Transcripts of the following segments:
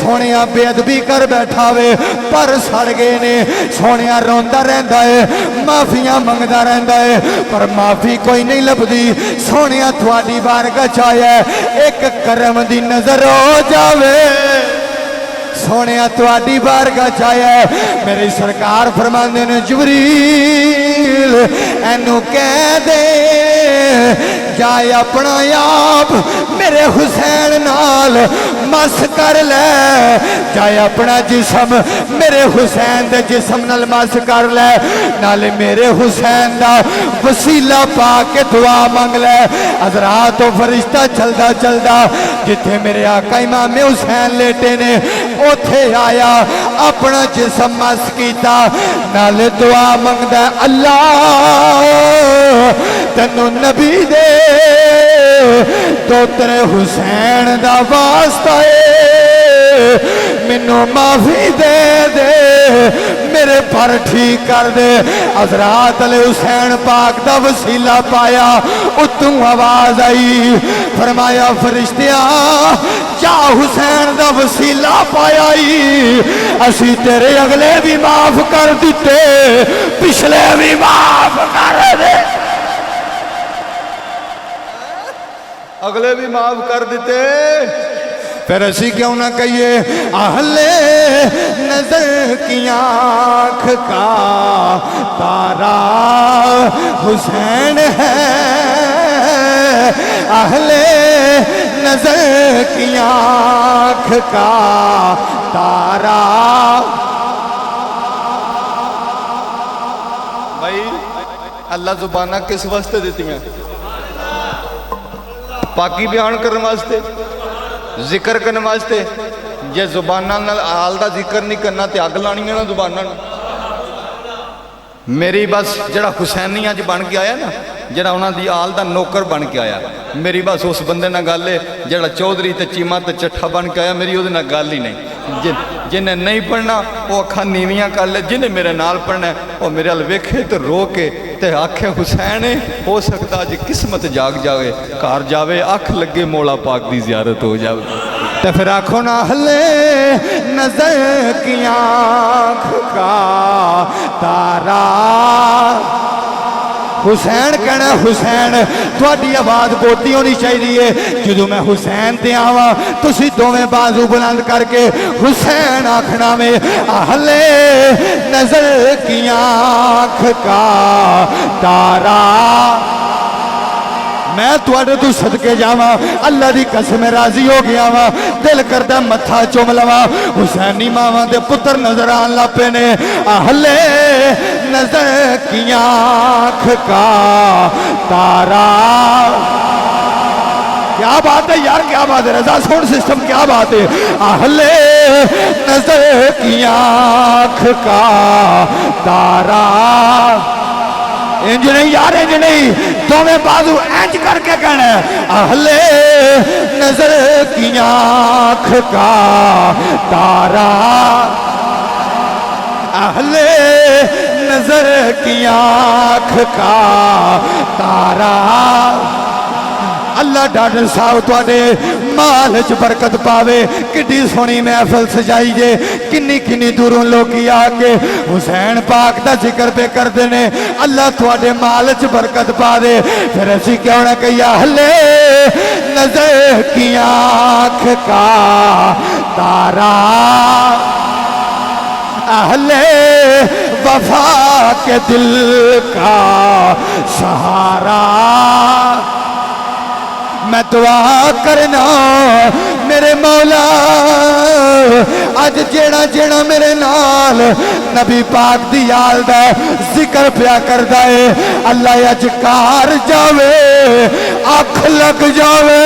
سونے بے ادبی کر بیٹھا وے پر سڑ گئے نے سونے روندا رہندا ہے معافیاں منگدا رہندا ہے پر معافی کوئی نہیں لبدی سونے تھوڑی بارگاہ چایا ایک کرم دی نظر ہو جاوے سونے تھوڑی بارگاہ چایا میری سرکار فرماندے نے جبریل اینو کہہ دے جائے اپنا آپ میرے حسین نال مس کر لے جائے اپنا جسم میرے حسین دے جسم نال مس کر لے نالے میرے حسین دا وسیلہ پا کے دعا مانگ لے حضرات و فرشتہ چلدا چلدا جتھے میرے آقا امام حسین لیٹے نے اوتھے آیا اپنا جسم مس کیتا نالے دعا مانگدا اللہ تینو نبی دے تو تیرے حسین دا واسطہ ہے مینو معافی دے دے میرے پر ٹھیک کر دے حضرات علیہ حسین پاک دا وسیلہ پایا اتوں آواز آئی فرمایا فرشتیاں جا حسین دا وسیلہ پایا اسی تیرے اگلے بھی معاف کر دیتے پچھلے بھی معاف کر دے اگلے بھی معاف کر دیتے پھر اسی کیوں نہ کہیے اہل نظر کی آنکھ کا تارا حسین ہے اہل نظر کی آنکھ کا تارا بھائی اللہ زبانہ کس واسطے دیتی ہیں پاکی بیان کرنے واسطے ذکر کرنے واسطے جے زبانہ آل دا ذکر نہیں کرنا تے اگ لانی ہے نا زبانہ میری بس جڑا حسینی آج بن کے آیا نا جڑا انہاں دی آل دا نوکر بن کے آیا میری بس اس بندے نہ گل ہے جڑا چودھری تے چیمہ تے چٹھا بن کے آیا میری وہ گل ہی نہیں جنہیں نہیں پڑھنا وہ اکھاں نیویاں کر لے جنہیں میرے نال پڑھنا ہے وہ میرے ال ویکھے تو رو کے تے آنکھیں حسین ہو سکتا جی قسمت جاگ جاوے کار جاوے آنکھ لگے مولا پاک دی زیارت ہو جاوے تے پھر آنکھو نہ ہلے نظر کی آنکھ کا تارا حسین کہنا حسین تھوڑی آواز بوتی ہونی چاہیے جدو میں حسین تے آواں تسی دوویں بازو بلند کر کے حسین آکھنا میں اہلِ نظر کی آنکھ کا تارا میں تواڈے تو صدقے جاواں اللہ دی قسم راضی ہو گیا وا دل کردا متھا چوم لواں حسینی ماواں دے پتر نظر آن لپے نے اہل نظر کی آنکھ کا تارا کیا بات ہے یار کیا بات ہے رضا ساؤنڈ سسٹم کیا بات ہے اہل نظر کی آنکھ کا تارا انج نہیں یار انج نہیں دوویں بازو انج کر کے کہنا ہے اہل نظر کی آنکھ کا تارا اہل نظر کی آنکھ کا تارا اللہ ڈاکٹر صاحب تواڈے مال چ برکت پاوے کڈی سونی محفل سجائی جے کنی کنی دوروں لوگی آ کے حسین پاک دا ذکر پہ کردے نے اللہ تواڈے مال چ برکت پا دے پھر اسی کیوں نہ کہیا اہل نظر کی آنکھ کا تارا اہل وفا کے دل کا سہارا میں دعا کرنا میرے مولا اج جیڑا جیڑا میرے نال نبی پاک دی یاد دا ذکر پیا کردا ہے اللہ اج کار جاوے اکھ لگ جاوے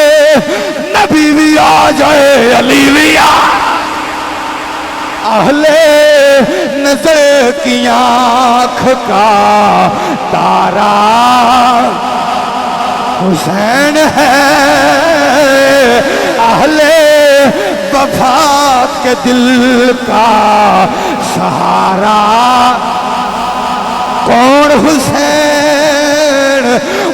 نبی بھی آ جائے علی بھی آ اہل نظر کی آنکھ کا تارا حسین ہے اہل وفا کے دل کا سہارا کون حسین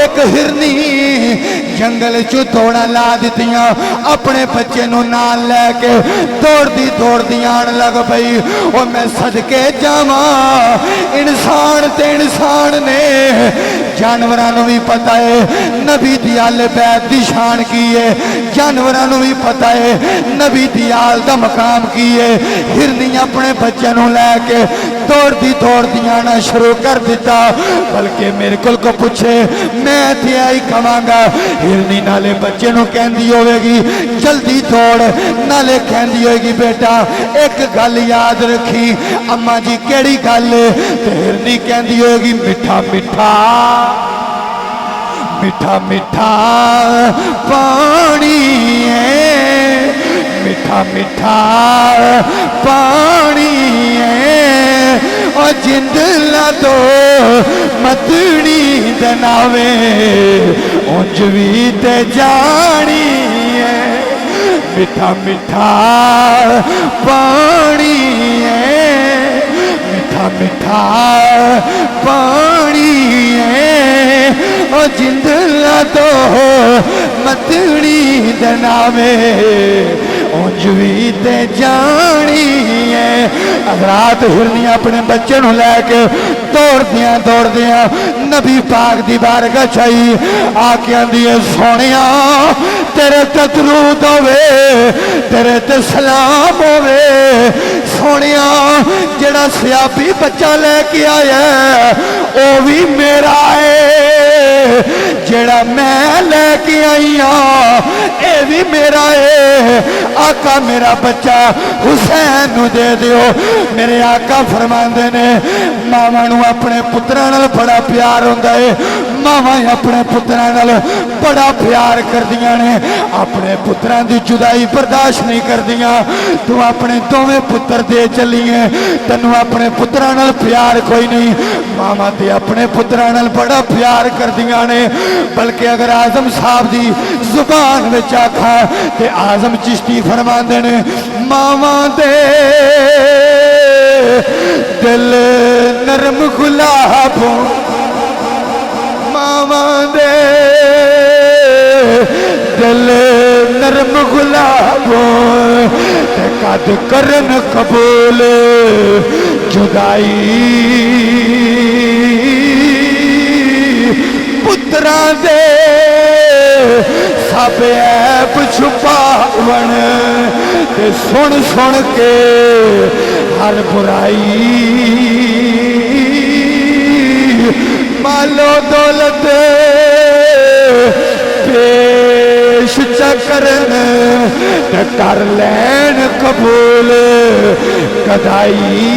ایک ہرنی جنگل چو دوڑا لا دیتیاں اپنے بچے نو نال لے کے دوڑ دی آن لگ پئی او میں صدقے جاواں انسان تے انسان نے جانورانو بھی پتہ ہے نبی دی آل بیت دی شان کی ہے جانورانو بھی پتہ ہے نبی دی آل دا مقام کی ہے ہرنی اپنے بچے نو لے کے دوڑ دی آنا شروع کر دیتا بلکہ میرے کل کو پوچھے میں تھی آئی کھواں گا ہرنی نالے بچے نو کہندی ہوئے گی جلدی دوڑ نالے کہندی ہوئے گی بیٹا ایک گل یاد رکھی اماں جی کیڑی گل تے ہرنی کہندی ہوئے گی میٹھا میٹھا میٹھا میٹھا پانی ہے میٹھا میٹھا پانی ہے اور جندلا دو مدنی دناوے اونج بھی تے جانی ہے میٹھا میٹھا پانی ہے میٹھا میٹھا پانی ہے اور جندلا دو مدنی دناوے اونج بھی تے جانی ہے حضرات ہرنی اپنے بچے نو لے کے دوڑ دیاں نبی پاک دی بارگاہ چاہی آکے آندی ہے سونیا تیرے تے درود ہوے تیرے تے سلام ہوے سونیا جڑا سیابی بچہ لے کے آیا ہے او بھی میرا ہے جڑا میں لے کے آئی ہاں اے بھی میرا ہے آقا میرا بچہ حسین نو دے دیو میرے آقا فرماندے نے ماما نو اپنے پتراں نال بڑا پیار ہوندا ہے ماما اپنے پتراں نال بڑا پیار کردیاں نے اپنے پتراں دی جدائی برداشت نہیں کردیاں تو اپنے دوویں پتر دے چلی ہیں تینوں اپنے پتراں نال پیار کوئی نہیں ماما تے اپنے پتراں نال بڑا پیار کردیاں نے بلکہ اگر اعظم صاحب دی زبان وچ آکھاں تے اعظم چشتی فرماندے نے ماما دے دل نرم گلاب ماما دے دل نرم گلاب تے قد کرن قبول جدائی پتراں دے سب عیب چھپاون تے سن سن کے ہر برائی مالو دولت پیش چکرن تے کر لین قبول گدائی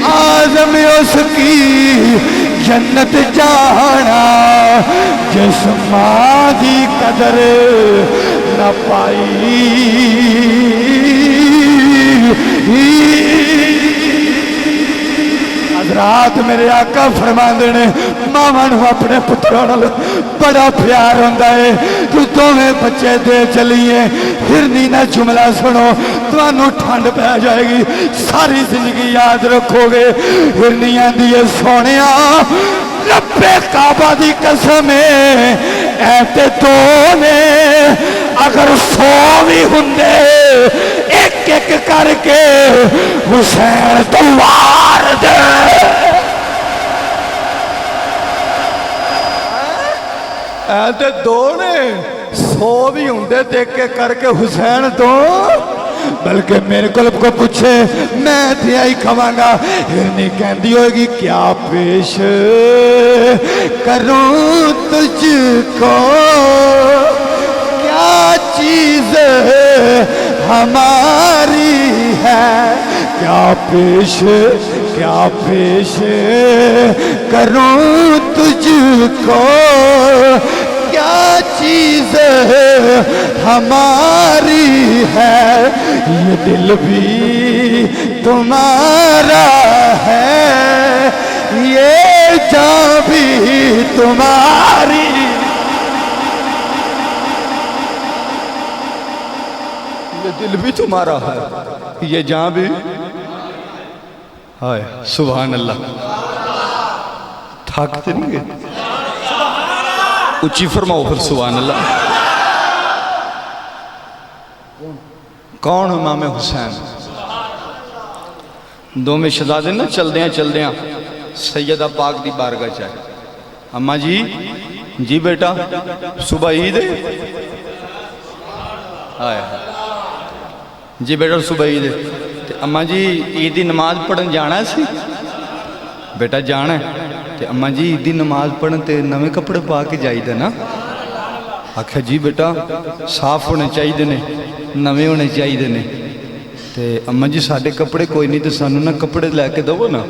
اعظم اس کی جنت جانا جس ماں دی قدر نہ پائی حضرات میرے آقا فرماندے نے ماما نو اپنے پتراں نال بڑا پیار ہوندا ہے تو دوویں بچے دے چلیے ہرنی نہ جملہ سنو تانوں ٹھنڈ پہ جائے گی ساری زندگی یاد رکھو گے ہرنی آندی ہے سونیا رب کعبہ دی قسم اے تے تو نے اگر 100 بھی ہوندے ایک ایک کر کے حسین تو وار دے اے تے 2 نے 100 بھی ہوندے تے ایک ایک کر کے حسین تو بلکہ میرے قلب کو پوچھے میں تھی آئی کھواں گا ہرنی کہندی ہوئے گی کیا پیش کروں تجھ کو کیا چیز ہماری ہے کیا پیش کروں تجھ کو کیا چیز ہماری ہے یہ دل بھی تمہارا ہے یہ جان بھی تمہاری یہ دل بھی تمہارا ہے یہ جان بھی ہائے سبحان اللہ حق تے نہیں گئے اچھی فرماؤ پھر سبحان اللہ کون امام حسین دو میں شہزادے نا چل دیاں سیدہ پاک دی بارگاہ چاہے اماں جی بیٹا صبح عید ہے آئے جی بیٹا صبح عید ہے اماں جی عید دی نماز پڑھن جانا ہے سی بیٹا جانا ہے اماں جی عید دی نماز پڑھن تے نویں کپڑے پا کے جائی دے نا آکھا جی بیٹا صاف ہونے چاہی دے نے نویں ہونے چاہی دے نے تے اماں جی ساڑھے کپڑے کوئی نہیں تے سانو نا کپڑے لے کے دو نا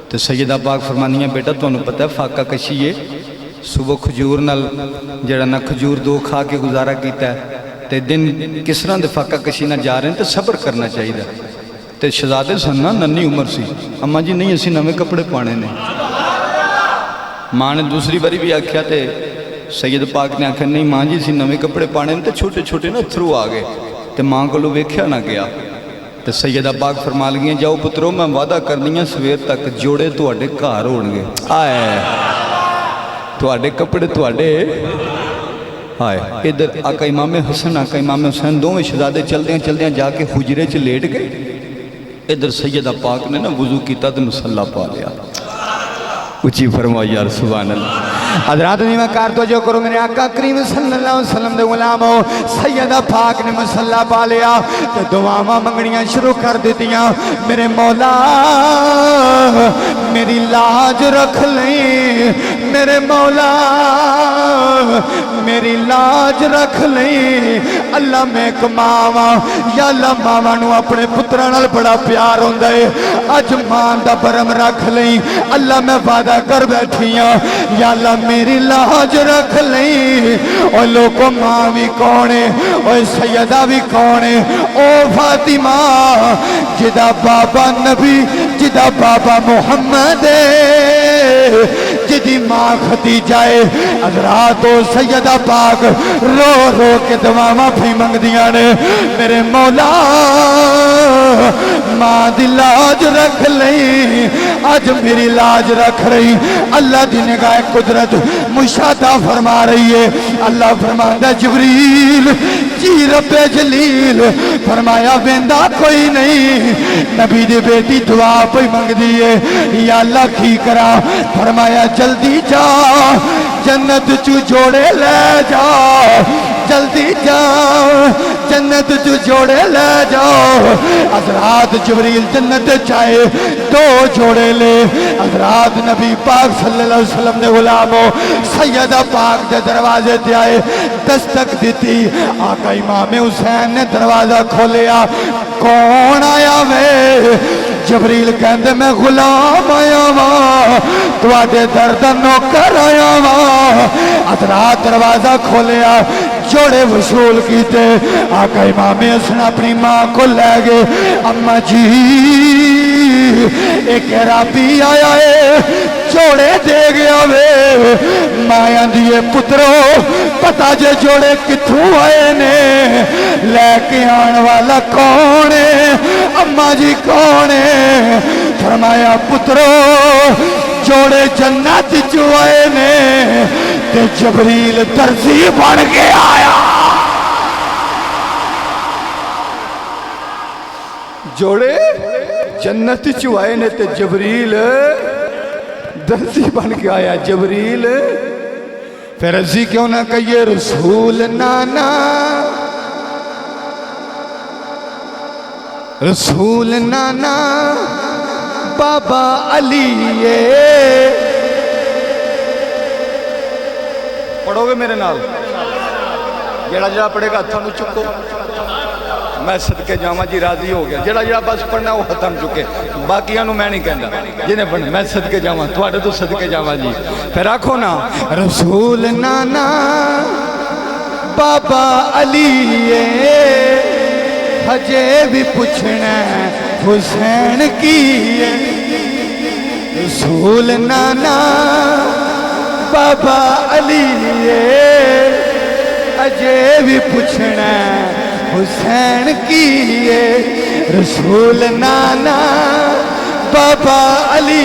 تے سیدہ پاک فرمانی ہے بیٹا تو انہوں پتہ ہے فاقہ کشی ہے صبح کھجور نال جڑا نا کھجور دو کھا کے گزارا کیتا ہے تے دن کس طرح دے فاقہ کشی نہ جا رہے ہیں تے صبر کرنا چاہی دا تے شہزادے سننا ننی عمر سی اماں جی نہیں اسی نویں کپڑے پانے نے ماں نے دوسری باری بھی آکھیا تے سید پاک نے آکھیا نہیں ماں جی اسی نویں کپڑے پانے نے تے چھوٹے چھوٹے نا تھرو آگے تے ماں کو لو ویکھیا نہ گیا تے سیدہ پاک فرما لگیاں جاؤ پترو میں وعدہ کرنیاں سویر تک جوڑے تو اڈے گھر ہونگے آئے تو اڈے کپڑے تو اڈے آئے ادھر آقا امام حسن آقا امام حسین دو میں شہزادے چل دیاں جا کے حجرے چ لیٹ گئے ادھر سیدہ پاک نے نا وضو کیتا تو مسلح پا لیا اچھی فرمائی یار سبحان اللہ حضرات میں کار توجہ کرو میرے آقا کریم صلی اللہ علیہ وسلم دے غلاموں سیدہ پاک نے مسلح پا لیا تو دعاواں منگنیاں شروع کر دیتیاں میرے مولا میری لاج رکھ لیں میرے مولا میری لاج رکھ لیں اللہ میں کماواں یا اللہ ماواں نو اپنے پتراں نال بڑا پیار ہوندا ہے اج ماں دا برم رکھ لیں اللہ میں وعدہ کر بیٹھیاں یا اللہ میری لاج رکھ لیں اور لوگوں ماں بھی کونے اور سیدہ بھی کونے او فاطمہ جدا بابا نبی جدا بابا محمد جدی ماں خدیجہ حضرات و سیدہ پاک رو رو کے دعاواں بھی منگ دیاں نے میرے مولا ماں دی لاج رکھ لیں آج میری لاج رکھ رہی اللہ دی نگاہ قدرت مشاہدہ فرما رہی ہے اللہ فرماندہ جبریل جی رب جلیل فرمایا ویندہ کوئی نہیں نبی دی بیٹی دعا پہ منگ دیئے یا اللہ کی کرا فرمایا جلدی جا جنت چو جوڑے لے جا جلدی جا جنت چو جوڑے لے جاؤ حضرات جبریل جنت چاہے دو جوڑے لے حضرات نبی پاک صلی اللہ علیہ وسلم نے غلاموں سیدہ پاک دے دروازے تے آئے دستک دیتی آقا امام حسین نے دروازہ کھولیا کون آیا وے جبریل کہندے میں غلام آیا ماں تو آدھے درد نوکر آیا ماں حضرات دروازہ کھولیا جوڑے وصول کیتے آقا امام حسن اپنی ماں کو لے گئے اماں جی ایک رابی آیا ہے جوڑے دے گیا وے ماں دیئے پترو پتا جے جوڑے کتھوں آئے نے لے کے آن والا کون ہے اماں جی کون ہے فرمایا پترو جوڑے جنت جو آئے نے تے جبریل ترزی بن کے آیا جوڑے جنت جو آئے نے تے جبریل درزی بن کے آیا جبریل پھر رضی کیوں نہ کہیے رسول نانا رسول نانا بابا علی پڑھو گے میرے نال جڑا جڑا پڑھے گا ہتھاں نوں چکو میں صدقے جاواں جی راضی ہو گیا جڑا جڑا بس پڑھنا وہ ختم چکے باقیاں نوں میں نہیں کہندا جنہیں پڑھنا میں صدقے جاواں تواڈے تو صدقے جاواں جی پھر آکھو نا رسول نانا بابا علی ہجے بھی پوچھنا حسین کی رسول نانا بابا علی ہجے بھی پوچھنا حسین کی رسول نانا بابا علی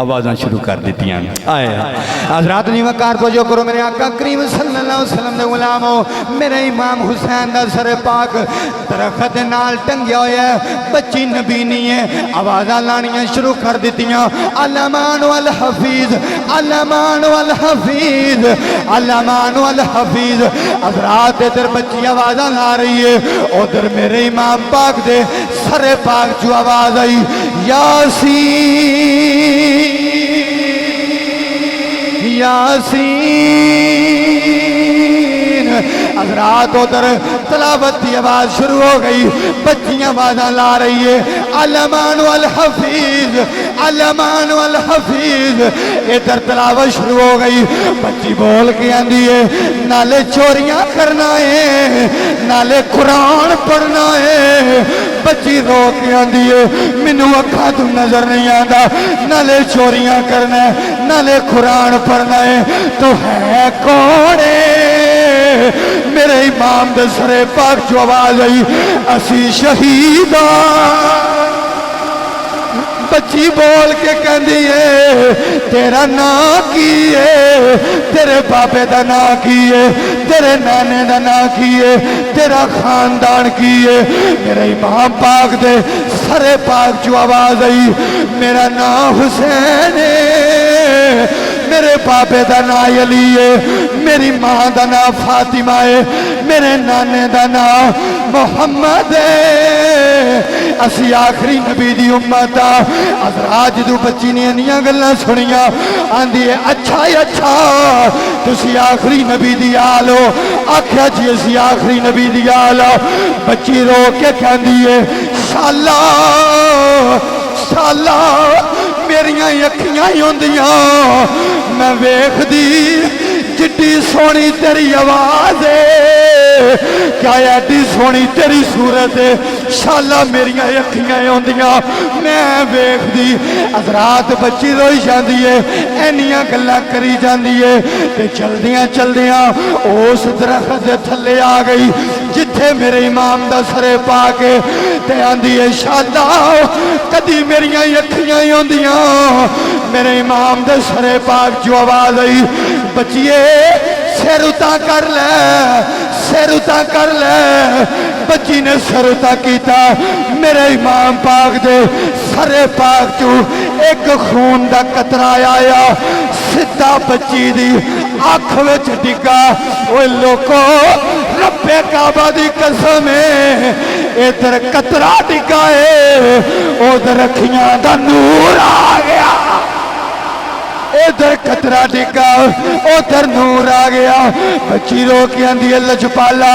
آوازاں شروع کر دیتی ہیں آئے حضرات نہیں وقار تو جو کرو میرے آقا کریم صلی اللہ علیہ وسلم دے غلامو میرے امام حسین دا سر پاک درخت نال ٹنگیا ہویا ہے بچی نبی نہیں ہے آوازاں لانیاں شروع کر دیتی ہیں الامان والحفیظ الامان والحفیظ الامان والحفیظ حضرات ادھر بچی آوازاں لا رہی ہے ادھر میرے امام پاک دے سر پاک جو آواز آئی یاسین یاسین حضرات ادھر تلاوت کی آواز شروع ہو گئی بچیاں آوازاں لا رہی ہے الامان والحفیظ الامان والحفیظ ادھر تلاوت شروع ہو گئی بچی بول کے آندی ہے نالے چوریاں کرنا ہے نالے قرآن پڑھنا ہے بچی رو کے آندی ہے مینوں اکھاں تو نظر نہیں آندا نالے چوریاں کرنا ہے نالے قرآن پڑھنا ہے تو ہے کون میرے امام دے سر پاک جو آواز آئی اسی شہیداں بچی بول کے کہندی ہے تیرا نام کی ہے تیرے بابے دا نام کی ہے تیرے نانے دا نام کی ہے تیرا خاندان کی ہے میرے امام پاک دے سر پاک جو آواز آئی میرا نام حسین ہے میرے بابے دا نام علی ہے میری ماں دا نام فاطمہ ہے میرے نانے دا نام محمد ہے اسی آخری نبی دی امت حضرات جدو بچی نے انیاں گلاں سنیاں آندی ہے اچھا ہی اچھا تسی آخری نبی دی آلو آکھیا جی اسی آخری نبی دی آلو بچی رو کے کہندی ہے شالا شالا میریاں اکھیاں ہی ہوندیاں میں ویکھ دی جڈی سونی تیری آواز ہے کیا ایڈی سونی تیری صورت ہے شالا میریاں اکھیاں ہوندیاں میں ویکھ دی حضرات بچی روئی جاندی ہے اینیاں گلاں کری جاندی ہے تے چلدیاں چلدیاں اس درخت دے تھلے آ گئی جتھے میرے امام دا سرے پا کے تے آندی ہے شالا کدی میریاں اکھیاں ہی ہوندیاں میرے امام دے سرے پاک جو آواز آئی بچیے سر اتا کر لے سر اتا کر لے بچی نے سر اتا کیتا میرے امام پاک دے سر پاک جو ایک خون دا قطرہ آیا سدھا بچی دی آنکھ وچ ڈگا اوے لوکو رب کعبہ دی قسم ہے ادھر قطرہ ڈگا ہے ادھر اکھیاں دا نور آ گیا ادھر قطرہ ڈگا ادھر نور آ گیا بچی رو کے آندی ہے لجپالا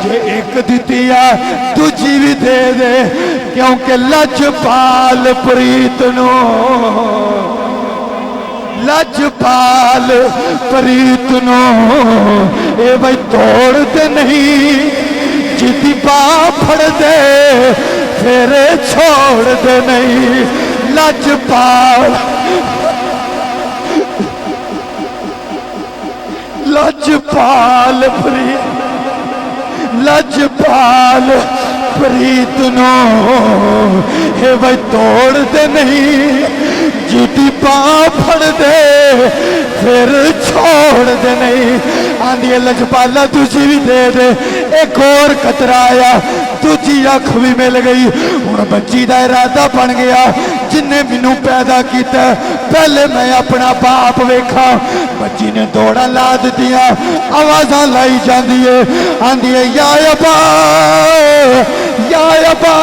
جے ایک دیتی ہے تجھی بھی دے دے کیونکہ لجپال پریت نو لجپال پریت نو اے بھائی توڑ دے نہیں جیتی باں پھڑ دے پھر چھوڑ دے نہیں لجپال لجپال لجپال پریت نو ہے بھائی توڑ دے نہیں جیتی پاں پھڑ دے پھر چھوڑ دے نہیں آندھی ہے لجپالا تجھی بھی دے دے ایک اور قطرہ آیا تجھی آنکھ بھی مل گئی اور بچی دا ارادہ بن گیا جن نے مینوں پیدا کیتا پہلے میں اپنا باپ ویکھا بچی نے دوڑا لا دیا آوازاں لائی جاندی ہے آندھی ہے یا ابا یا ابا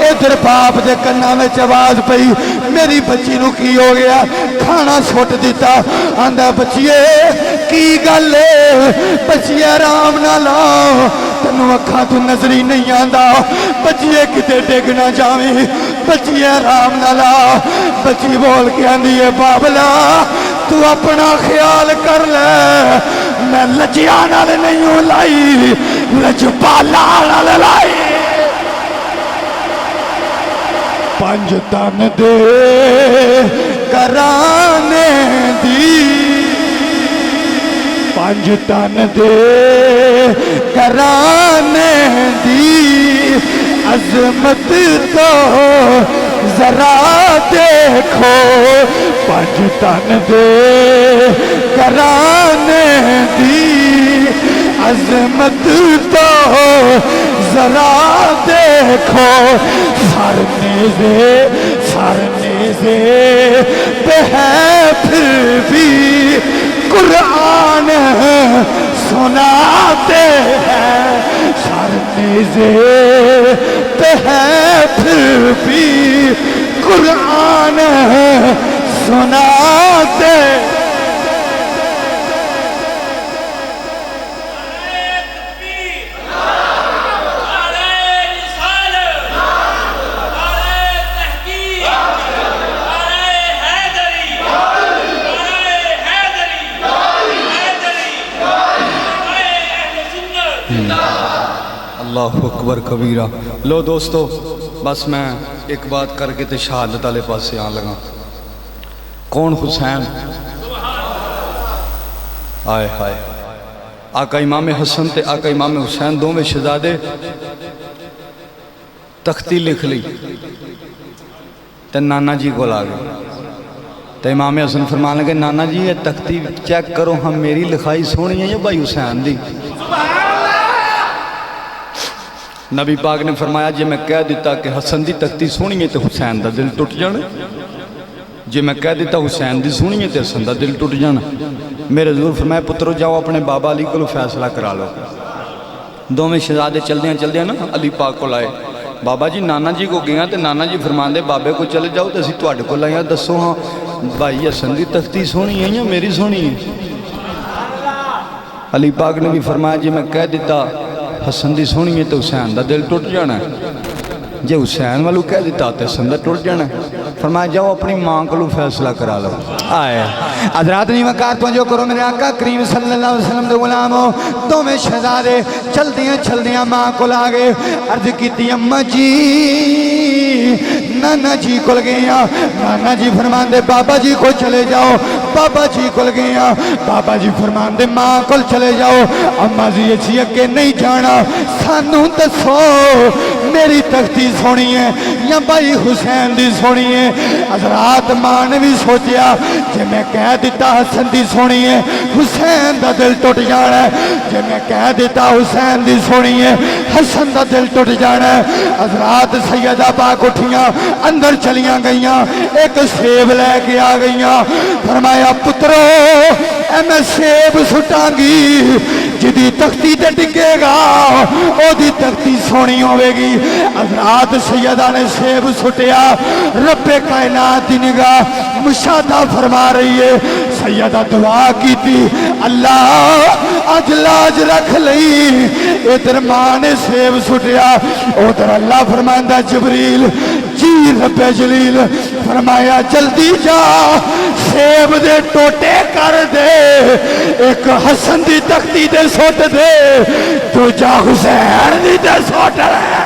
ادھر باپ دے کنا میں آواز پئی میری بچی نو کی ہو گیا کھانا سٹ دیتا آندا بچیے کی گل ہے بچیے آرام نہ لاؤ تینوں اکھاں تو نظری نہیں آندا بچیے کتے ڈگ نہ جاویں بچیے آرام نہ لا بچی بول کے آندی ہے بابلا تو اپنا خیال کر لے میں لجیا نال نہیں لائی لجپالا نال لائی پنج تن دے کرانے دی پنج تن دے کرانے دی عظمت تو ذرا دیکھو پنج تن دے کرانے دی عظمت تو ذرا دیکھو سر نیزے پہ ہے پھر بھی قرآن سناتے ہیں سر نیزے پہ ہے پھر بھی قرآن سناتے اللہ اکبر کبیرہ. لو دوستو بس میں ایک بات کر کے تے شہادت والے پاس سے آن لگا. کون حسین؟ آئے ہائے آقا امام حسن تے آقا امام حسین دو میں شہزادے تختی لکھ لی تے نانا جی کو لاگے تے امام حسن فرمان لگے نانا جی یہ تختی چیک کرو ہم میری لکھائی سونی ہے یا بھائی حسین دی. نبی پاک نے فرمایا جی میں کہہ دیتا کہ حسن دی تختی سونی ہے تو حسین دا دل ٹوٹ جانا جی میں کہہ دیتا حسین دی سونی ہے تو حسن دا دل ٹوٹ جانا. میرے حضور فرمایا پترو جاؤ اپنے بابا علی کو فیصلہ کرا لو. دو میں شہزادے چل دیا نا علی پاک کو لائے. بابا جی نانا جی کو گیا تو نانا جی فرمان دے بابے کو چلے جاؤ تو اسی تواڈے کو لائیں دسو ہاں بھائی حسن دی تختی سونی ہے یا میری سونی ہے. علی پاک نے بھی فرمایا جی میں کہہ دیتا حسن دی سونی ہے تو حسین دا دل ٹوٹ جانا ہے جی حسین والو کہہ دیتا تو حسن دا ٹوٹ جانا ہے. فرمایا جاؤ اپنی ماں کو فیصلہ کرا لو. آئے حضرات نہیں وقار پہنچو کرو میرے آقا کریم صلی اللہ علیہ وسلم دے غلاموں دو میں شہزادے چل دیاں ماں کو لاگے عرض کی تھی اماں جی نانا جی کل گیا. نانا جی فرمان دے بابا جی کو چلے جاؤ. بابا جی کل گیا. بابا جی فرمان دے ماں کل چلے جاؤ. اماں جی اچھی اگے نہیں جانا سانو دسو میری تختی سونی ہے یا بھائی حسین دی سونی ہے. حضرات ماں نے بھی سوچیا جے میں کہہ دیتا حسن دی سونی ہے حسین دا دل ٹوٹ جانا ہے. جے میں کہہ دیتا حسین دی سونی ہے حسن دا دل ٹوٹ جانا ہے. حضرات سیدہ پاک اٹھیاں اندر چلیاں گئیاں ایک سیب لے کے آ گئیاں. فرمایا پترو اے میں سیب سٹاں گی جدی تختی تے ٹکے گا او دی تختی سونی ہوئے گی. حضرات سیدہ نے سیب سٹیا. رب کائنات دی نگاہ مشاہدہ فرما رہی ہے. سیدہ دعا کی تھی اللہ اج لاج رکھ لئی. ادھر ماں نے سیب سٹیا ادھر اللہ فرمائندہ جبریل جی رب جلیل فرمایا جلدی جا سیب دے ٹوٹے کر دے ایک حسن دی تختی دے سوٹ دے تو جا حسین دی دے سوٹ رہے.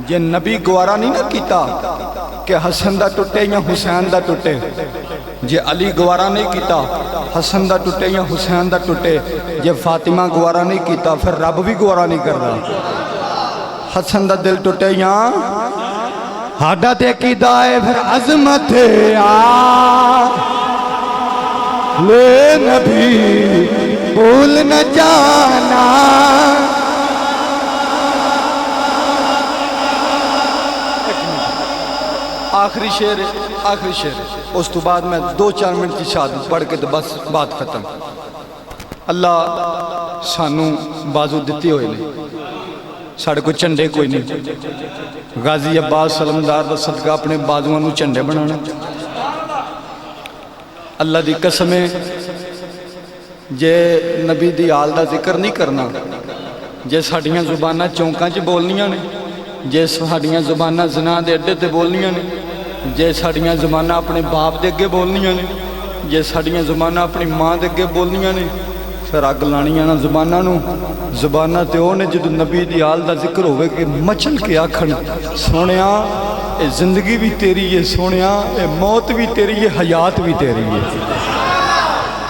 یہ نبی گوارا نہیں نہ کیتا کہ حسن دا ٹوٹے یا حسین دا ٹوٹے. یہ علی گوارا نہیں کیتا حسن دا ٹوٹے یا حسین دا ٹوٹے. یہ فاطمہ گوارا نہیں کیتا پھر رب بھی گوارا نہیں کر رہا حسن دا دل ٹوٹے یا ہاڈا تے کی دائے پھر عظمت آ لے نبی بھول نہ جانا. آخری شعر اس تو بعد میں 2-4 منٹ کی شہادت پڑھ کے تو بس بات ختم. اللہ سانو بازو دیتی ہوئے نہیں ساڑھے کو چنڈے کوئی نہیں. غازی عباس سلمدار دا صدقہ اپنے بازوان نو چنڈے بنانا. اللہ دی قسمیں جے نبی دی آل دا ذکر نہیں کرنا جے ساڑھیاں زبانہ چونکاں چے بولنیاں نے جے ساڑھیاں زبانہ زنا دے اڈے تے بولنیاں نے جے ساڑھیاں زبانہ اپنے باپ دے اگے بولنیاں نے جے ساڑھیاں زبانہ اپنی ماں دے اگے بولنیاں نے پھر اگ لانیاں نا زبانہ نو. زبانہ تے اونے جدو نبی دی آل دا ذکر ہوئے کہ مچل کے آکھن سونیاں اے زندگی بھی تیری ہے سونیاں اے موت بھی تیری ہے حیات بھی تیری ہے.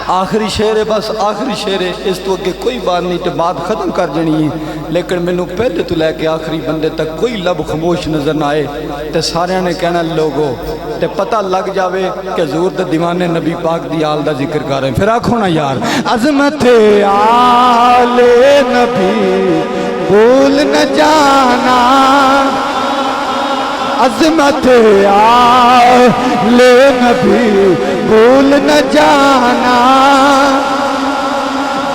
آخری شعر ہے، بس آخری شعر ہے، اس تو اگے کوئی بات نہیں تو بات ختم کر جانی ہے، لیکن مینوں پہلے تو لے کے آخری بندے تک کوئی لب خاموش نظر نہ آئے تے سارے نے کہنا لوگو تے پتہ لگ جاوے کہ حضور دے دیوانے نبی پاک دی آل دا ذکر کر رہے ہیں۔ پھر آکھو نا یار عظمت آل نبی بھول نہ جانا، عظمت آل نبی بھول نہ جانا،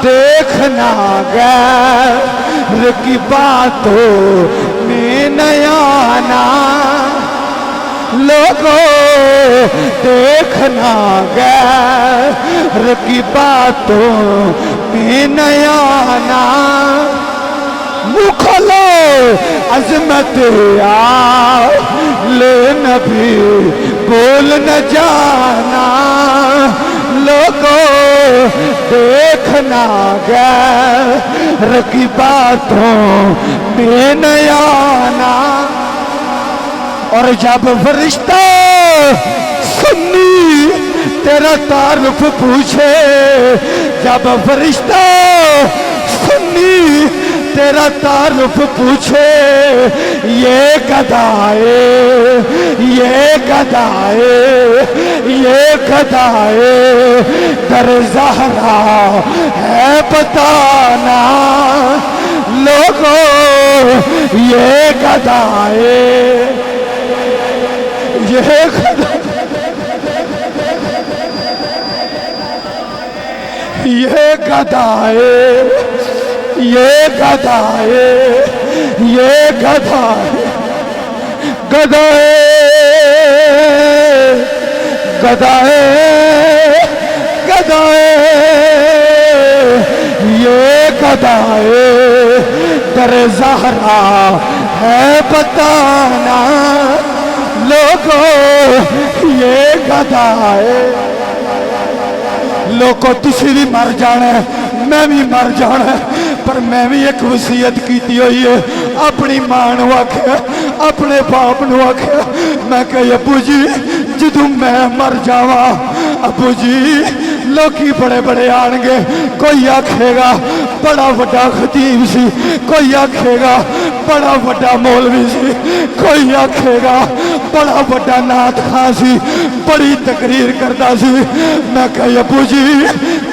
دیکھنا غیر کی باتوں میں نہ آنا، لوگوں دیکھنا غیر کی باتوں میں نہ آنا، منہ کھولو عظمت آل نبی بول نہ جانا، لوگوں دیکھنا غیر کی باتوں میں نہ آنا۔ اور جب فرشتہ سنی تیرا تعارف پوچھے، جب فرشتہ سنی تیرا تعارف پوچھے، یہ گدائے یہ گدائے یہ گدائے در زہرا ہے بتانا، لوگوں یہ گدائے یہ گدائے یہ گدائے یہ گدائے یہ گدائے گدائے گدائے گدائے یہ گدائے در زہرا ہے بتانا، لوگوں یہ گدائے۔ لوگوں تسی بھی مر جانا ہے، میں بھی مر جانا ہے، پر میں بھی ایک وصیت کیتی ہوئی ہے، اپنی ماں نو آکھیا، اپنے باپ نو آکھیا، میں کہ ابو جی جدوں میں مر جاواں ابو جی لوکی بڑے بڑے آن گے، کوئی آکھے گا بڑا وڈا خطیب سی، کوئی آکھے گا بڑا وڈا مولوی سی، کوئی آکھے گا بڑا وڈا نعت خواں سی، بڑی تقریر کردا سی۔ میں کہ ابو جی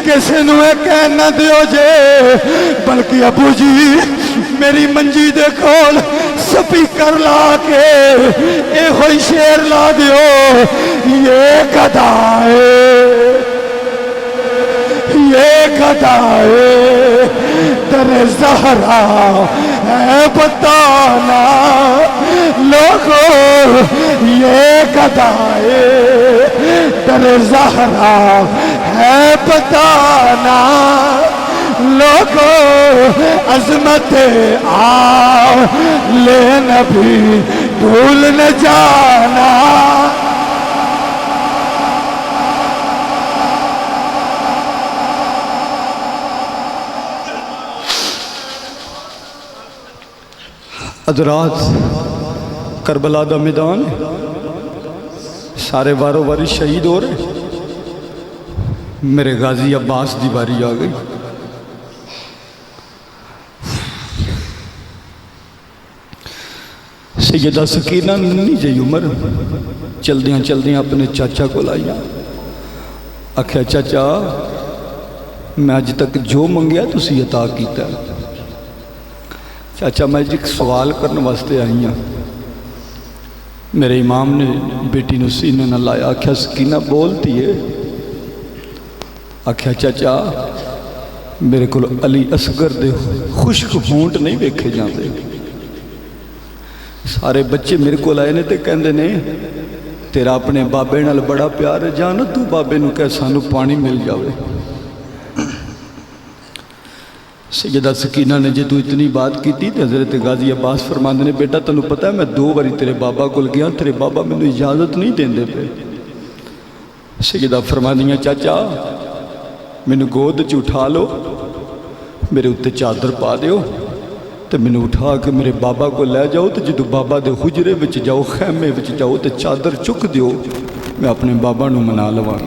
کسے نو اے کہن نہ دیو جے، بلکہ ابو جی میری منجی دے کول سپیکر لا کے اے ہوئی شعر لا دیو، یہ گدائے یہ گدائے در زہرا ہے بتانا، لوگوں یہ گدائے در زہرا ہے بتانا، لوگوں عظمت آل نبی بھول نہ جانا۔ حضرات کربلا دا میدان سارے وارو واری شہید ہو رہے، میرے غازی عباس دی باری آ گئی۔ سیدہ سکینہ ننی جی عمر چلدیاں چلدیاں اپنے چاچا کو لائیا، آکھیا چاچا میں اج تک جو منگیا تسی عطا کیتا ہے۔ چاچا میں ایک سوال کرنے واسطے آئی ہوں۔ میرے امام نے بیٹی نو سینے نہ لایا، آکھیا سکینہ بولتی ہے، آکھیا چاچا میرے کو علی اصغر دے خشک ہونٹ نہیں ویکھے جاندے، سارے بچے میرے کو لائے نے تے کہندے نے تیرا اپنے بابے نال بڑا پیار ہے، جانا تو بابے نو کہ سانو پانی مل جاوے۔ سیدہ سکینہ نے جے تو اتنی بات کی تھی تو حضرت غازی عباس فرماندے نے بیٹا تنو پتہ ہے میں 2 باری تیرے بابا کو گیا، تیرے بابا میں نے اجازت نہیں دین دے پہ۔ سیدہ فرماندیاں چاچا میں نے گود چ اٹھا لو، میرے اتے چادر پا دیو تو میں نے اٹھا کے میرے بابا کو لے جاؤ، تو جدو بابا دے حجرے وچ جاؤ خیمے وچ جاؤ تو چادر چک دیو، میں اپنے بابا نو منا لواں۔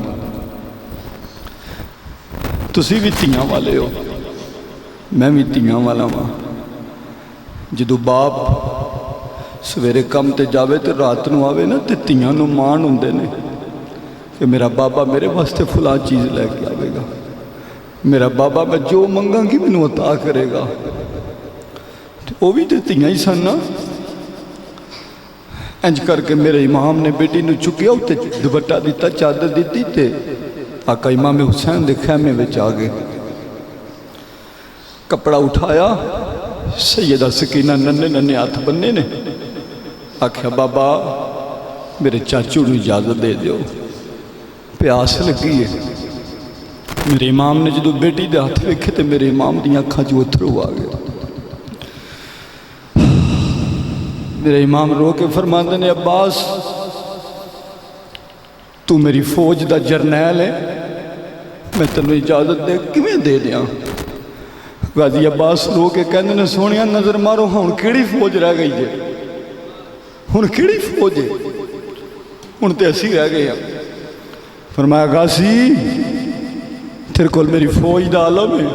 تسی بھی تیاں والے ہو، میں بھی تیاں والا ہاں۔ جدو باپ سویرے کم تے جاوے تے رات نو آوے نا تے تیاں نو مان ہوندے نے کہ میرا بابا میرے واسطے فلاں چیز لے کے آوے گا، میرا بابا میں جو منگاں گی مینوں عطا کرے گا۔ وہ بھی تے تیاں ہی سن نا۔ انج کر کے میرے امام نے بیٹی نو چکیا تے دوپٹہ دیتا، چادر دیتی تے آقا امام حسین دے خیمے وچ آ گئے۔ کپڑا اٹھایا، سیدہ سکینہ ننے ننے ہاتھ بننے نے، آکھیا بابا میرے چاچو نو اجازت دے دیو، پیاس لگی ہے۔ میرے امام نے جدو بیٹی دے ہاتھ ویکھے تے میرے امام دی آنکھاں جو اتھرو آ گئے۔ میرے امام رو کے فرماندے نے عباس تو میری فوج دا جرنیل ہے، میں تنوں اجازت دے کیویں دے دیاں؟ غازی عباس رو کے کہندے نے سونیا نظر مارو ہن کیڑی فوج رہ گئی ہے، ہن کیڑی فوج ہے، ہن تے اسی رہ گئے ہیں۔ فرمایا غازی تیرے کول میری فوج دا عالم ہے،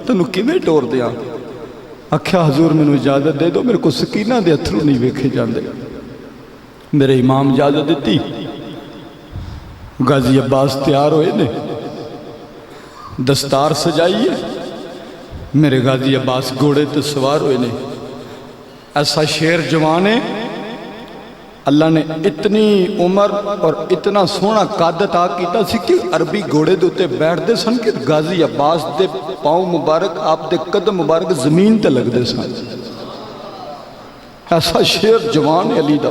تنوں کیویں ٹور دیاں؟ آکھیا حضور مینوں اجازت دے دو، میرے کو سکینہ دے اتھرو نہیں ویکھے جاندے۔ میرے امام اجازت دیتی، غازی عباس تیار ہوئے نے، دستار سجائی ہے، میرے غازی عباس گھوڑے تے سوار ہوئے نے۔ ایسا شیر جوان ہے، اللہ نے اتنی عمر اور اتنا سونا قد عطا کیتا سی کہ عربی گھوڑے دے اوتے بیٹھ دے سن کہ غازی عباس دے پاؤں مبارک آپ دے قدم مبارک زمین تے لگ دے سن۔ ایسا شیر جوان ہے علی دا،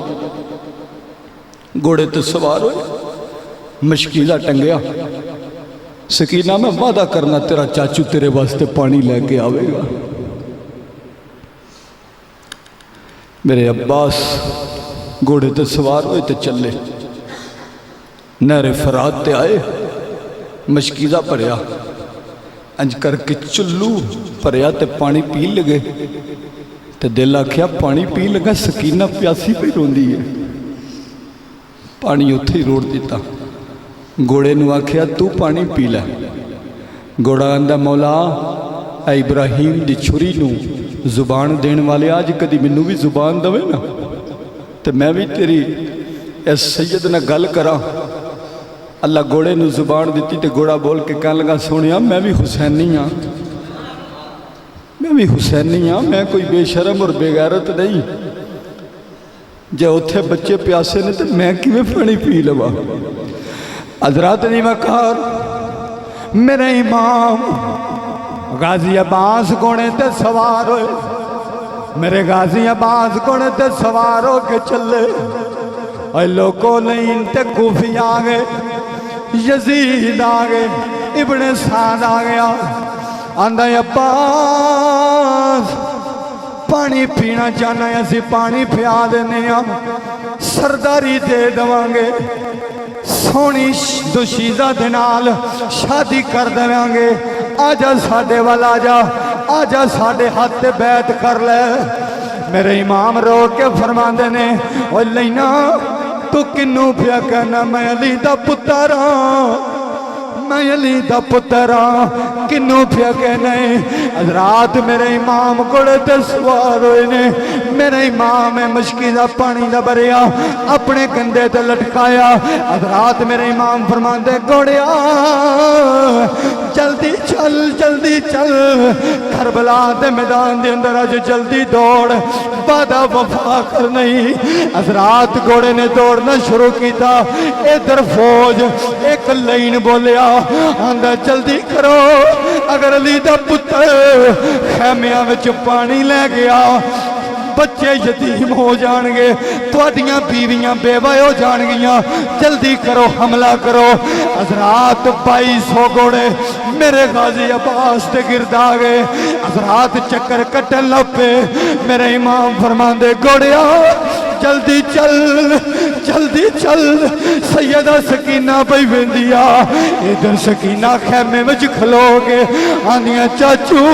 گھوڑے تے سوار ہوئے، مشکیزہ ٹنگیا، سکینہ میں وعدہ کرنا تیرا چاچو تیرے واسطے پانی لے کے آوے گا۔ میرے عباس گھوڑے تے سوار ہوئے تے چلے، نہر فرات تے آئے، مشکیزہ پڑیا، انج کر کے چلو پڑیا تے پانی پی لگے تے دل آکھیا پانی پی لگا، سکینہ پیاسی پہ روندی ہے، پانی اتھے ہی روڑ دیتا۔ گھوڑے نو آکھیا تو پانی پی لے، گھوڑا آندا مولا اے ابراہیم دی چھری نو زبان دین والے آج کدی منو بھی زبان دوے نا تو میں بھی تیری اس سید نہ گل کرا۔ اللہ گھوڑے نو زبان دیتی تے گھوڑا بول کے کہنے لگا سونیا میں بھی حسینی ہاں، میں بھی حسینی ہاں، میں کوئی بے شرم اور بے غیرت نہیں، جے اتھے بچے پیاسے نے تو میں کیویں پانی پی لوا۔ حضرات نے وقار میرے امام غازی عباس گھوڑے تے سوار ہوئے، میرے غازی عباس گھوڑے تے سوار ہو کے چلے، اے لوگوں لین تے کوفی آگے، یزید آگے، ابن سعد آگیا، آندہ عباس پانی پینا چاہنا ہے، اسی پانی پیا دینے ہاں، سرداری دے دوانگے، سونی دوشیزہ دنال شادی کر دوانگے، آجا ساڑے والا آجا ساڑے ہاتھ بیعت کر لے۔ میرے امام رو کے فرمان دینے اوہ لینا تو کنوں پیا کہنا میں علی دا پتران، میں علی دا پتران، کنوں پیا کہنا ہے۔ حضرات میرے امام گھوڑے تے سوار ہوئے نے، میرے امام مشکیزہ پانی دا بریا اپنے کندھے تے لٹکایا۔ حضرات میرے امام فرمان دے گھوڑیا جلدی چل جلدی چل، کربلا دے میدان دے اندر آج جلدی دوڑ، وعدہ وفا کر نہیں۔ حضرات گھوڑے نے دوڑنا شروع کیتا، ادھر فوج ایک لائن بولیا آندہ جلدی کرو، اگر علی دا پتر خیمیاں وچ پانی لے گیا بچے یتیم ہو جانگے، تواڈیاں بیویاں بیوہ ہو جانگیاں، جلدی کرو حملہ کرو۔ حضرات 2200 گھوڑے میرے غازی عباس تے گرد آگئے، حضرات چکر کٹن لپے۔ میرے امام فرمان دے گھوڑیا جلدی چل جلدی چل، سیدہ سکینہ بھائی ویندیا، ادھر سکینہ خیمے وچ کھلو گے، آندیاں چاچو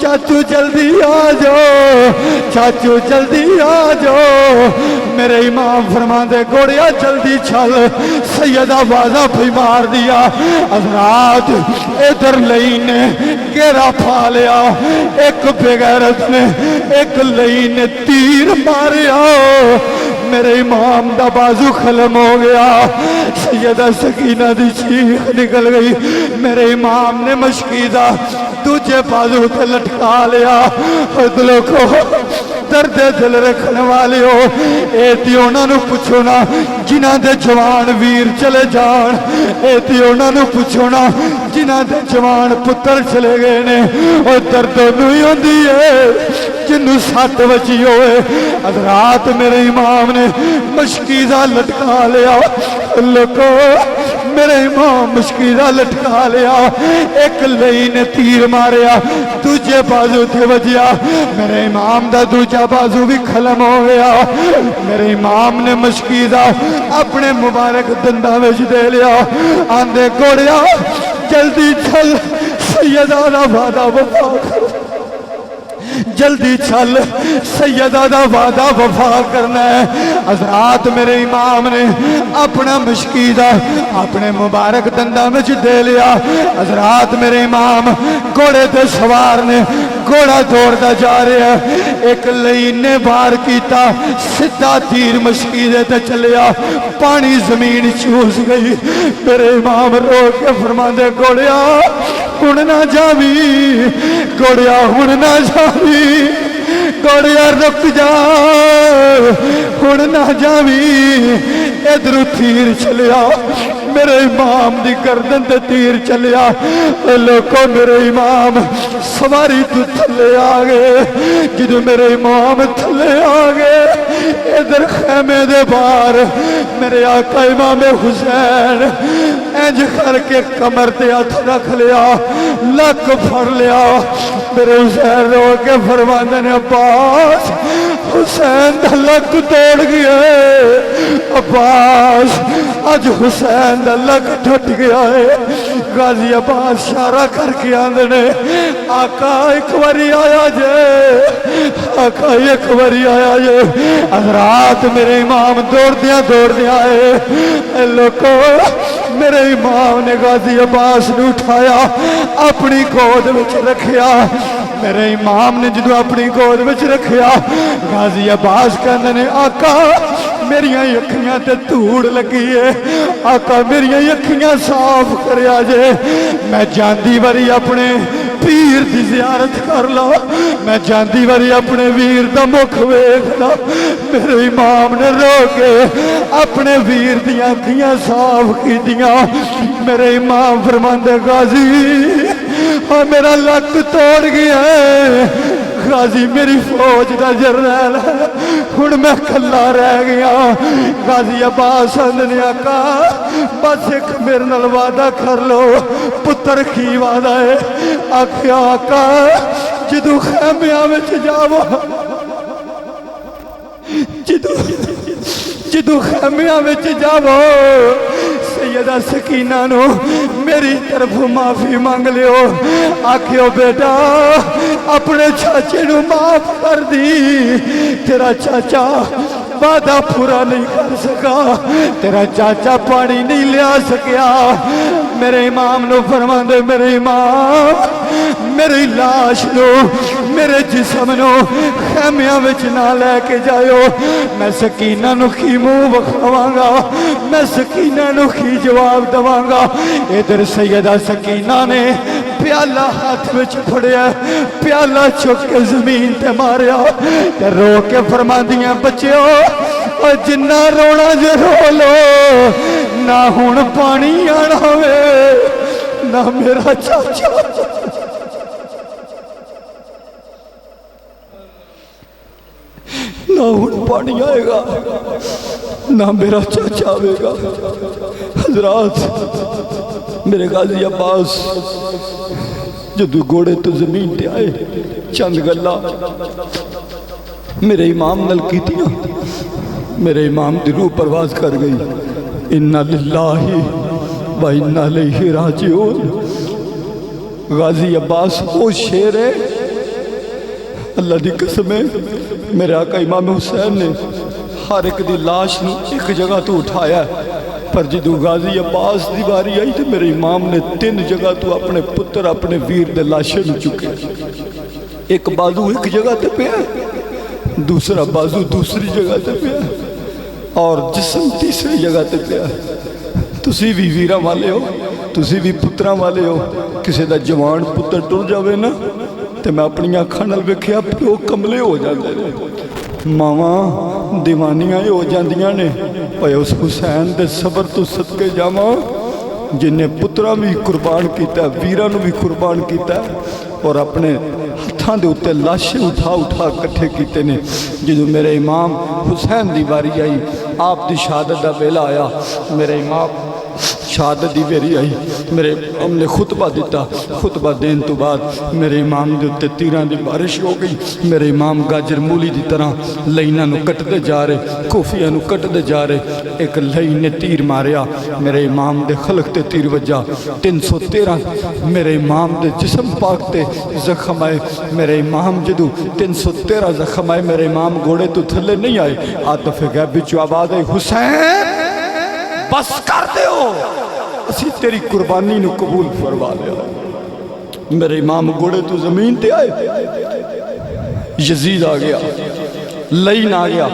چاچو جلدی آ جاؤ، چاچو جلدی آ جاؤ۔ میرے امام فرماندے گھوڑیا جلدی چل سیدہ بازا پہ مار دیا حضرات ادھر لئی نے گیرا پھا لیا ایک بغیرت نے ایک لئی نے تیر ماریا میرے امام دا بازو خلم ہو گیا سیدہ سکینہ دی چیخ نکل گئی میرے امام نے مشکیدہ دوجے بازو تے لٹکا لیا دلوں کو درد دل رکھنے والے ہو ایتی انہاں نو پوچھو نا جنہاں دے جوان ویر چلے جان ایتی انہاں نو پوچھو نا جنہاں دے جوان پتر چلے گئے نے اور درد نہیں ہوندی ہے جنہوں 7 بجی ہوئے حضرات میرے امام نے مشکیزہ لٹکا لیا لکو میرے امام مشکیزہ لٹکا لیا ایک لئی نے تیر ماریا دوجے بازو تھے بجیا میرے امام دا دوجہ بازو بھی کھلم ہو گیا میرے امام نے مشکیزہ اپنے مبارک دندہ میں دے لیا آندے گوڑیا جلدی چل سیدہ دا وعدہ وفا کر جلدی چل سیدہ دا وعدہ وفا کرنا ہے حضرات میرے امام نے اپنا مشکیزہ اپنے مبارک دندہ میں دے لیا حضرات میرے امام گھوڑے تے سوار نے گھوڑا دوڑتا جا رہا ہے ایک لئی نے بار کیتا سدھا تیر مشکیزے تے چلیا پانی زمین چوس گئی میرے امام رو کے فرماندے گھوڑیا ہن نہ جاوی گھوڑیا ہن نہ جاوی گھوڑیا رک جا ہن نہ جاوی ادھر تیر چلیا میرے امام دی گردن تے تیر چلیا لوکو میرے امام سواری تو تھلے آگئے جدو میرے امام تھلے آگئے ادھر خیمے دے بار میرے آقا امام حسین انج کر کے کمر تے ہاتھ رکھ لیا لک پھڑ لیا میرے حسین رو کے فرماندے نے عباس حسین دا لک توڑ گیا عباس آج حسین دا لک ٹھٹ گیا ہے غازی عباس شارہ کر کے آندے نے آقا ایک واری آیا جے آقا ایک واری آیا جے حضرات میرے امام دوڑ دیا ہے لوکو میرے امام نے غازی عباس نے اٹھایا اپنی گود وچ رکھیا میرے امام نے جدو اپنی گود وچ رکھیا غازی عباس کہندے نے آقا میریاں اکھیاں تے دھوڑ لگی ہے آقا میریاں اکھیاں صاف کریا جے میں جاندی واری اپنے پیر دی زیارت کر لو میں جاندی واری اپنے ویر دا مکھ ویکھ لو میرے امام نے رو کے اپنے ویر دی اکھیاں صاف کیتیاں میرے امام فرماندے غازی اور میرا لک توڑ گیا ہے غازی میری فوج دا جرنیل ہے ہن میں کھلا رہ گیا غازی عباس نے آقا بس ایک میرے نال وعدہ کر لو پتر کی وعدہ ہے آکھیا آقا جدو خیمیاں وچ جاو جدو خیمیاں وچ جاو سیدہ سکینہ نو میری طرف معافی مانگ لیو آکھیو بیٹا اپنے چاچے نو معاف کر دی تیرا چاچا وعدہ پورا نہیں کر سکا تیرا چاچا پانی نہیں لیا سکیا میرے امام نو فرماندے میرے امام میری لاش نو میرے جسم نو خیمیاں وچ نہ لے کے جائیو میں سکینہ نو کی منہ بکھواں گا میں سکینہ نو کی جواب دواں گا ادھر سیدہ سکینہ نے پیالہ ہاتھ وچ پھڑیا پیالہ چک کے زمین تے ماریا تے رو کے فرماندیاں بچیو اور جنہ رونا جے رو لو نہ ہن پانی آنا وے نہ میرا چاچا نہ ہن پانی آئے گا نہ میرا چاچا آئے گا حضرات میرے غازی عباس جدو گھوڑے تو زمین تے آئے چند گلا میرے امام نل کی تھی میرے امام دی روح پرواز کر گئی اِنَّا لِلَّهِ وَإِنَّا إِلَيْهِ رَاجِعُونَ غازی عباس وہ شیر ہے اللہ دی قسم ہے میرے آقا امام حسین نے ہر ایک دی لاش نو ایک جگہ تو اٹھایا ہے، پر جدو غازی عباس دی باری آئی تو میرے امام نے 3 جگہ تو اپنے پتر اپنے ویر دے لاشے نو چکے، ایک بازو ایک جگہ تے پہ ہے، دوسرا بازو دوسری جگہ تے پہ ہے، اور جسم تیسری جگہ تے پہ ہے۔ تسی بھی ویرہ والے ہو، تسی بھی پترہ والے ہو، کسی دا جوان پتر ٹر جاوے نا تے میں اپنی آنکھاں نال ویکھیا پیو کملے ہو جاندے نے، ماواں دیوانیاں ہو جاندیاں نے۔ اے اس حسین دے صبر تو صدقے جاواں جن نے پترہ بھی قربان کیتا ہے، ویرہ نو بھی قربان کیتا ہے، اور اپنے ہتھاں دے اُتے لاشے اٹھا اٹھا کٹھے کیتے نے۔ جدو میرے امام حسین دی باری آئی، آپ دی شہادت دا ویلا آیا، میرے امام شہادت دی ویری آئی، میرے امام نے خطبہ دیتا، خطبہ دین تو بعد میرے امام دے اُتے تیران دی بارش ہو گئی، میرے امام گاجر مولی دی طرح لائنہ نو کٹ دے جا رہے، کوفیہ نو کٹ دے جا رہے، ایک لائن نے تیر ماریا، میرے امام دے خلق تے تیر وجہ، 313 میرے امام دے جسم پاک تے زخم آئے، میرے امام جدو 313 زخم آئے، میرے امام گھوڑے تو تھلے نہیں آئے، آتف غیب بچو آواز آئی، حسین بس کر دے ہو، اسی تیری قربانی نو قبول فرما لیا۔ میرے امام گھوڑے تو زمین تے آئے، یزید آ گیا، لین آ گیا،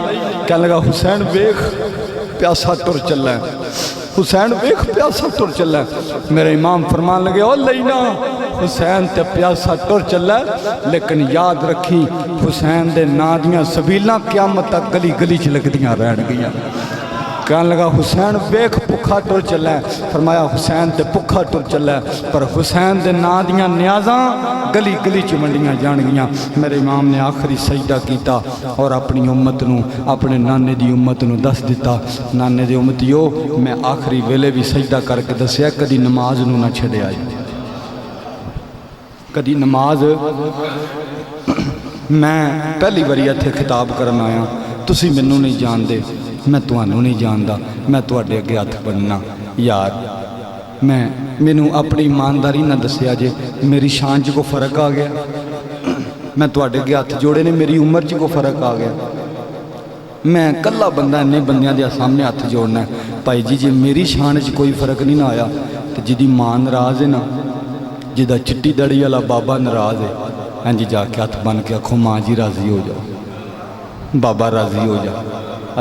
کہنے لگا حسین ویکھ پیاسا ٹر چل ہے، حسین ویکھ پیاسا ٹر چل ہے۔ میرے امام فرمان لگے او لینا حسین تے پیاسا ٹر چل ہے، لیکن یاد رکھی حسین دے نادیاں سبیلاں قیامت تک گلی گلی چ لگدیاں رہن گیاں۔ کہنے لگا حسین ویکھ پکھا ٹر چل ہے، فرمایا حسین تے پکھا ٹر چل ہے، پر حسین دے نا دیاں نیازاں گلی گلی چ منڈیاں جان گیاں۔ میرے امام نے آخری سجدہ کیتا اور اپنی امت نو، اپنے نانے دی امت نو دس دیتا، نانے دی امتیو میں آخری ویلے بھی سجدہ کر کے دسیا کدی نماز نو نہ چھڑے آئی، کدی نماز میں پہلی باری اتھے خطاب کرنا آیا، تسی مینوں نہیں جان دے، میں تانوں نہیں جاندا، میں تواڈے اگے ہاتھ بننا یار، مینوں اپنی ایمانداری نہ دسیا جے میری شان چ کو فرق آ گیا، میں تواڈے اگے ہاتھ جوڑے نے میری عمر چ کو فرق آ گیا، میں کلا بندہ انے بندیاں دے سامنے ہاتھ جوڑنا ہے بھائی جی میری شان چ کوئی فرق نہیں نہ آیا تو جدی ماں ناراض ہے نا، جدا چٹی دڑی والا بابا ناراض ہے، ہاں جی جا کے ہاتھ بن کے آکھو ماں جی راضی ہو جاؤ، بابا راضی ہو جا،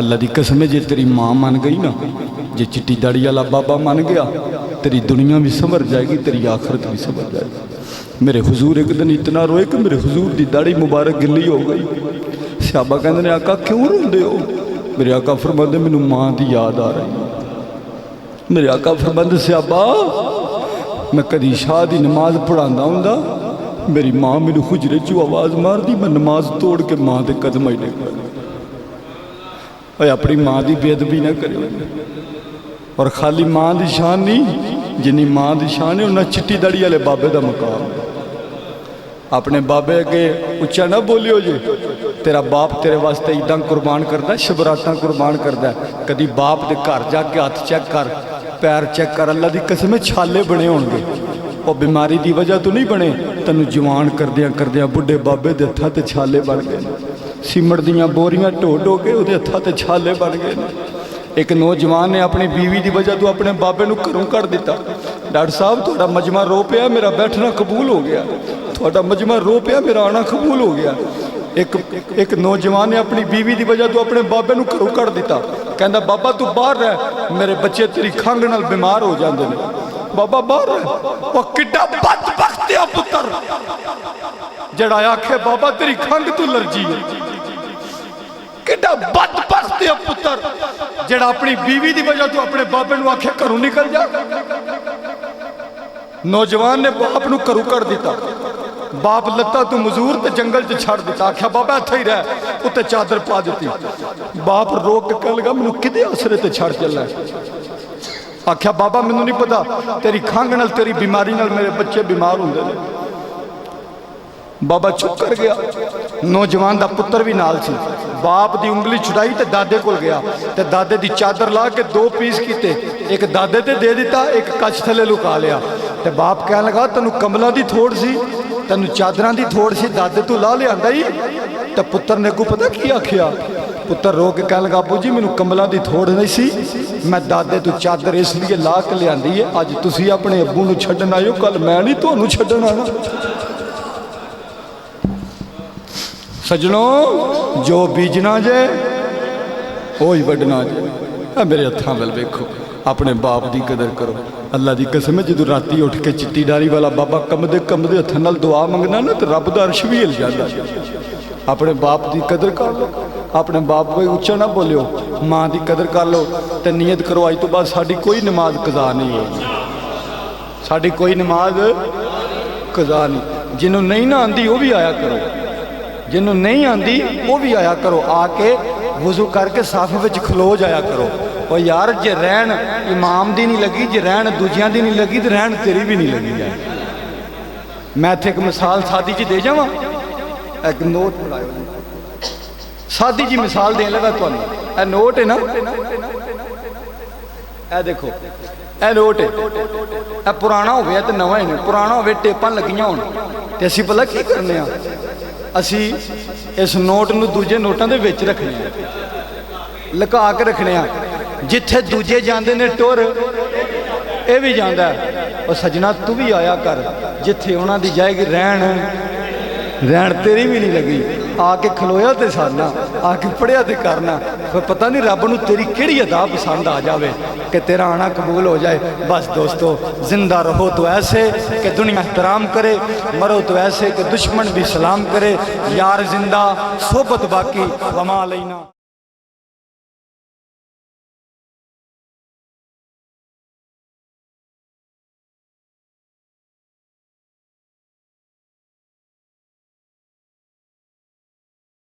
اللہ دی قسم ہے جے تیری ماں مان گئی نا، جے چٹی داڑی والا بابا مان گیا تیری دنیا بھی سنور جائے گی، تیری آخرت بھی سنور جائے گی۔ میرے حضور ایک دن اتنا روئے کہ میرے حضور دی داڑھی مبارک گلی ہو گئی، صحابہ کہندے نے آقا کیوں روندے ہو؟ میرے آقا فرماندے مینوں ماں دی یاد آ رہی، میرے آقا فرماندے صحابہ میں کدی شاہ دی نماز پڑھاندا ہوندا، میری ماں میرے حجرے چوں آواز مار دی، میں نماز توڑ کے ماں دے قدم ہی ٹیک پایا۔ اے اپنی ماں دی بے ادبی نہ کرے، اور خالی ماں دی شان نہیں، جنی ماں دی شان ہے انہاں چٹی دڑی والے بابے دا مقام، اپنے بابے کے اچھا نہ بولیو جے، تیرا باپ تیرے واسطے عیداں قربان کردا ہے، شبراتاں قربان کردا ہے، کدی باپ دے گھر جا کے ہاتھ چیک کر، پیر چیک کر، اللہ دی قسم چھالے بنے ہون گے، وہ بیماری دی وجہ تو نہیں بنے، تینوں جوان کردیاں بڈھے بابے دے ہتھاں تے چھالے بن گئے، سیمٹ دیاں بوریاں ڈھو ڈھو کے وہ ہتھاں تے چھالے بن گئے۔ ایک نوجوان نے اپنی بیوی دی وجہ تو اپنے بابے نو گھروں کر دیتا، ڈاکٹر صاحب تھوڑا مجمع رو پیا، میرا بیٹھنا قبول ہو گیا، تھوڑا مجمع رو پیا، میرا آنا قبول ہو گیا۔ ایک نوجوان نے اپنی بیوی دی وجہ تو اپنے بابے نو گھروں کر دیتا، کہندا بابا تو باہر رہ، میرے بچے تیری کھنگ نال بیمار ہو جاندے نے، بابا باہر رہ۔ وہ کڈا بدبخت ہے پتر جڑا آکھے بابا تیری کھنگ تو لرجی ہے، کڈا بدبخت ہے پتر جڑا اپنی بیوی دی وجہ تو اپنے بابے نو آکھے گھروں نکل جا۔ نوجوان نے باپ نو گھروں کر دیتا، باپ لتا تو مزور تے جنگل تے چھڑ دیتا، آکھیا بابا اتھے ہی رہ، اتے چادر پا دیتی، باپ رو کے کہنے لگا مینوں کدے آسرے تے چھڑ چلنا ہے؟ آکھیا بابا مینوں نہیں پتا، تیری کھانگ نال تیری بیماری نال میرے بچے بیمار ہوندے نے۔ بابا چپ کر گیا، نوجوان دا پتر بھی نال سی، باپ دی انگلی چھڑائی تے دادے کول گیا تے دادے دی چادر لا کے 2 پیس کیتے، ایک دادے تے دے دیتا، ایک کچھ تھلے لکا لیا، تے باپ کہنے لگا تینوں کملاں دی تھوڑ سی، تینوں چادراں دی تھوڑ سی، دادے تو لا لے آندا ہی، تے پتر نے کو پتہ کی آکھیا، ਪੁੱਤਰ ਰੋ ਕੇ ਕਹਿਣ ਲੱਗਾ ਬਾਪੂ ਜੀ ਮੈਨੂੰ ਕੰਬਲਾਂ ਦੀ ਥੋੜ ਨਹੀਂ ਸੀ, ਮੈਂ ਦਾਦੇ ਤੋਂ ਚਾਦਰ ਇਸ ਲਈ ਲਾ ਕੇ ਲਿਆਂਦੀ ਹੈ, ਅੱਜ ਤੁਸੀਂ ਆਪਣੇ ਅੱਬੂ ਨੂੰ ਛੱਡਣ ਆਇਓ, ਕੱਲ ਮੈਂ ਨਹੀਂ ਤੁਹਾਨੂੰ ਛੱਡਣ ਆਣਾ। ਸੱਜਣੋ ਜੋ ਬੀਜਣਾ ਜੇ ਉਹੀ ਵੱਢਣਾ ਜੇ। ਆ ਮੇਰੇ ਹੱਥਾਂ ਵੱਲ ਵੇਖੋ, ਆਪਣੇ ਬਾਪ ਦੀ ਕਦਰ ਕਰੋ। ਅੱਲਾ ਦੀ ਕਸਮ ਹੈ ਜਦੋਂ ਰਾਤੀ ਉੱਠ ਕੇ ਚਿੱਟੀ ਡਾਰੀ ਵਾਲਾ ਬਾਬਾ ਕੰਮਦੇ ਹੱਥਾਂ ਨਾਲ ਦੁਆ ਮੰਗਣਾ ਨਾ ਤੇ ਰੱਬ ਦਾ ਅਰਸ਼ ਵੀ ਹਿਲ ਜਾਂਦਾ। ਆਪਣੇ ਬਾਪ ਦੀ ਕਦਰ ਕਰ ਲਓ, ਆਪਣੇ ਬਾਪ ਕੋਈ ਉੱਚਾ ਨਾ ਬੋਲਿਓ, ਮਾਂ ਦੀ ਕਦਰ ਕਰ ਲਓ ਤੇ ਨੀਅਤ ਕਰੋ ਅੱਜ ਤੋਂ ਬਾਅਦ ਸਾਡੀ ਕੋਈ ਨਮਾਜ਼ ਕਜ਼ਾ ਨਹੀਂ ਹੋਏਗੀ, ਸਾਡੀ ਕੋਈ ਨਮਾਜ਼ ਕਜ਼ਾ ਨਹੀਂ। ਜਿਹਨੂੰ ਨਹੀਂ ਨਾ ਆਂਦੀ ਉਹ ਵੀ ਆਇਆ ਕਰੋ, ਜਿਹਨੂੰ ਨਹੀਂ ਆਂਦੀ ਉਹ ਵੀ ਆਇਆ ਕਰੋ, ਆ ਕੇ ਵਜ਼ੂ ਕਰਕੇ ਸਾਫੇ ਵਿੱਚ ਖਲੋ ਜਾਇਆ ਕਰੋ। ਉਹ ਯਾਰ ਜੇ ਰਹਿਣ ਇਮਾਮ ਦੀ ਨਹੀਂ ਲੱਗੀ, ਜੇ ਰਹਿਣ ਦੂਜਿਆਂ ਦੀ ਨਹੀਂ ਲੱਗੀ ਤੇ ਰਹਿਣ ਤੇਰੀ ਵੀ ਨਹੀਂ ਲੱਗੀ ਯਾਰ। ਮੈਂ ਇੱਥੇ ਇੱਕ ਮਿਸਾਲ ਸਾਦੀ ਜੀ ਦੇ ਜਾਵਾਂ, ਇੱਕ ਨੋਟ ਬਣਾਇਓ, ਸਾਦੀ ਜੀ ਮਿਸਾਲ ਦੇਣ ਲੱਗਾ ਤੁਹਾਨੂੰ। ਇਹ ਨੋਟ ਹੈ ਨਾ, ਇਹ ਦੇਖੋ ਇਹ ਨੋਟ ਹੈ, ਇਹ ਪੁਰਾਣਾ ਹੋਵੇ ਤੇ ਨਵਾਂ ਹੀ ਨਹੀਂ, ਪੁਰਾਣਾ ਹੋਵੇ ਟੇਪਾਂ ਲੱਗੀਆਂ ਹੋਣ ਤੇ ਅਸੀਂ ਭਲਾ ਕੀ ਕਰਨੇ ਆ, ਅਸੀਂ ਇਸ ਨੋਟ ਨੂੰ ਦੂਜੇ ਨੋਟਾਂ ਦੇ ਵਿੱਚ ਰੱਖਣੇ ਆ, ਲੁਕਾ ਕੇ ਰੱਖਣੇ ਆ। ਜਿੱਥੇ ਦੂਜੇ ਜਾਂਦੇ ਨੇ ਟੁਰ ਇਹ ਵੀ ਜਾਂਦਾ। ਉਹ ਸੱਜਣਾ ਤੂੰ ਵੀ ਆਇਆ ਕਰ, ਜਿੱਥੇ ਉਹਨਾਂ ਦੀ ਜਾਏਗੀ ਰਹਿਣ ਤੇਰੀ ਵੀ ਨਹੀਂ ਲੱਗੀ। ਆ ਕੇ ਖਲੋਇਆ ਤੇ ਸਾਨਾ, ਆ ਕੇ ਪੜਿਆ ਤੇ ਕਰਨਾ, ਫਿਰ ਪਤਾ ਨਹੀਂ ਰੱਬ ਨੂੰ ਤੇਰੀ ਕਿਹੜੀ ਅਦਾ ਪਸੰਦ ਆ ਜਾਵੇ کہ تیرا آنا قبول ہو جائے۔ بس دوستو زندہ رہو تو ایسے کہ دنیا احترام کرے، مرو تو ایسے کہ دشمن بھی سلام کرے۔ یار زندہ صحبت باقی وما علینا۔